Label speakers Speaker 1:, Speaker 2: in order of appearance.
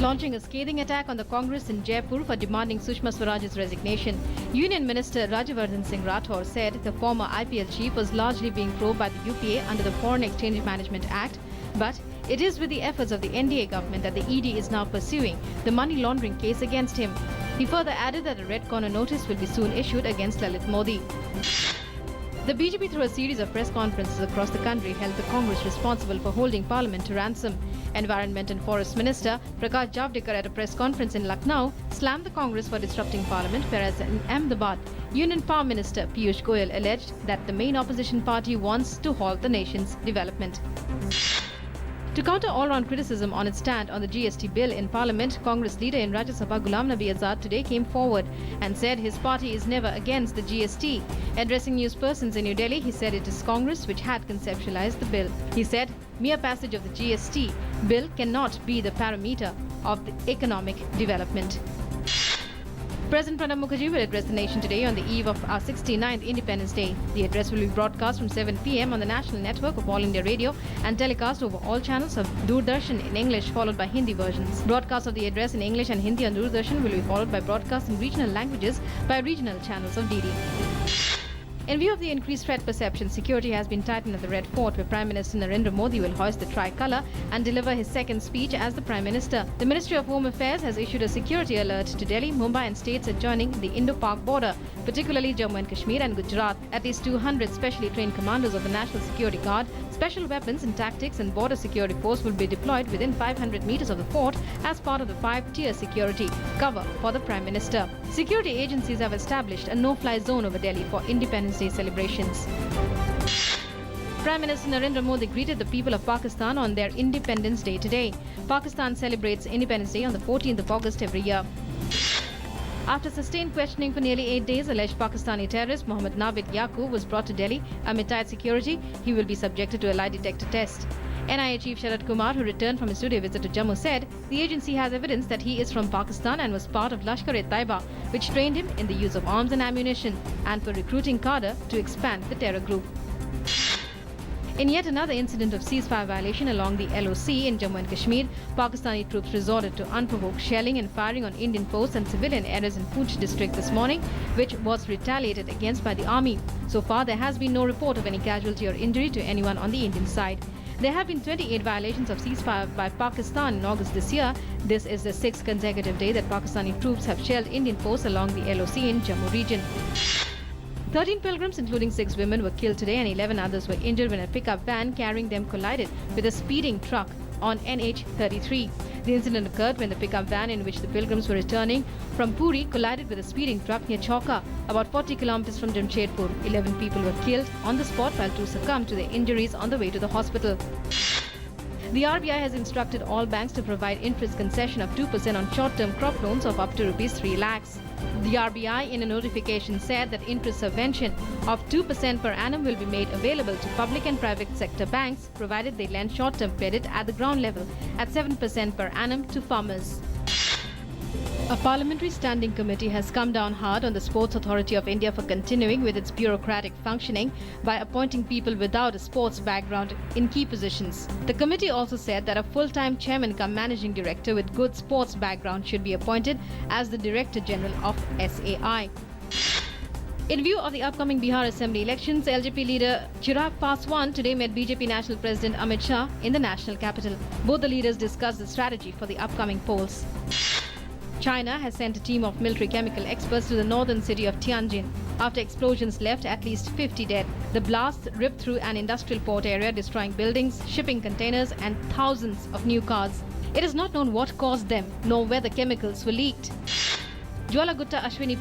Speaker 1: Launching a scathing attack on the Congress in Jaipur for demanding Sushma Swaraj's resignation, Union Minister Rajyavardhan Singh Rathore said the former IPL chief was largely being probed by the UPA under the Foreign Exchange Management Act, but it is with the efforts of the NDA government that the ED is now pursuing the money laundering case against him. He further added that a red corner notice will be soon issued against Lalit Modi. The BJP, through a series of press conferences across the country, held the Congress responsible for holding Parliament to ransom. Environment and Forest Minister Prakash Javadekar, at a press conference in Lucknow, slammed the Congress for disrupting Parliament, whereas in Ahmedabad, Union Power Minister Piyush Goyal alleged that the main opposition party wants to halt the nation's development. To counter all-round criticism on its stand on the GST bill in Parliament, Congress leader in Rajya Sabha Ghulam Nabi Azad today came forward and said his party is never against the GST. Addressing news persons in New Delhi, he said it is Congress which had conceptualized the bill. He said, mere passage of the GST bill cannot be the parameter of the economic development. President Pranab Mukherjee will address the nation today on the eve of our 69th Independence Day. The address will be broadcast from 7 p.m. on the national network of All India Radio and telecast over all channels of Doordarshan in English, followed by Hindi versions. Broadcast of the address in English and Hindi on Doordarshan will be followed by broadcasts in regional languages by regional channels of DD. In view of the increased threat perception, security has been tightened at the Red Fort, where Prime Minister Narendra Modi will hoist the tricolour and deliver his second speech as the Prime Minister. The Ministry of Home Affairs has issued a security alert to Delhi, Mumbai and states adjoining the Indo-Pak border, particularly Jammu and Kashmir and Gujarat. At least 200 specially trained commandos of the National Security Guard, Special Weapons and Tactics and Border Security Force will be deployed within 500 metres of the fort as part of the 5-tier security cover for the Prime Minister. Security agencies have established a no-fly zone over Delhi for Independence Day celebrations. Prime Minister Narendra Modi greeted the people of Pakistan on their Independence Day today. Pakistan celebrates Independence Day on the 14th of August every year. After sustained questioning for nearly 8 days, alleged Pakistani terrorist Mohammad Nabi Yaqub was brought to Delhi amid tight security. He will be subjected to a lie detector test. NIA Chief Sharad Kumar, who returned from his 2-day visit to Jammu, said the agency has evidence that he is from Pakistan and was part of Lashkar-e-Taiba, which trained him in the use of arms and ammunition and for recruiting cadre to expand the terror group. In yet another incident of ceasefire violation along the LOC in Jammu and Kashmir, Pakistani troops resorted to unprovoked shelling and firing on Indian posts and civilian areas in Poonch district this morning, which was retaliated against by the army. So far, there has been no report of any casualty or injury to anyone on the Indian side. There have been 28 violations of ceasefire by Pakistan in August this year. This is the 6th consecutive day that Pakistani troops have shelled Indian posts along the LOC in Jammu region. 13 pilgrims, including 6 women, were killed today and 11 others were injured when a pickup van carrying them collided with a speeding truck on NH33. The incident occurred when the pickup van in which the pilgrims were returning from Puri collided with a speeding truck near Chowka, about 40 kilometers from Jamshedpur. 11 people were killed on the spot while 2 succumbed to their injuries on the way to the hospital. The RBI has instructed all banks to provide interest concession of 2% on short-term crop loans of up to Rs 3 lakhs. The RBI in a notification said that interest subvention of 2% per annum will be made available to public and private sector banks provided they lend short-term credit at the ground level at 7% per annum to farmers. A parliamentary standing committee has come down hard on the Sports Authority of India for continuing with its bureaucratic functioning by appointing people without a sports background in key positions. The committee also said that a full-time chairman cum managing director with good sports background should be appointed as the Director General of SAI. In view of the upcoming Bihar Assembly elections, LJP leader Chirag Paswan today met BJP National President Amit Shah in the national capital. Both the leaders discussed the strategy for the upcoming polls. China has sent a team of military chemical experts to the northern city of Tianjin after explosions left at least 50 dead. The blasts ripped through an industrial port area, destroying buildings, shipping containers and thousands of new cars. It is not known what caused them, nor where the chemicals were leaked. Jwala Gutta Ashwini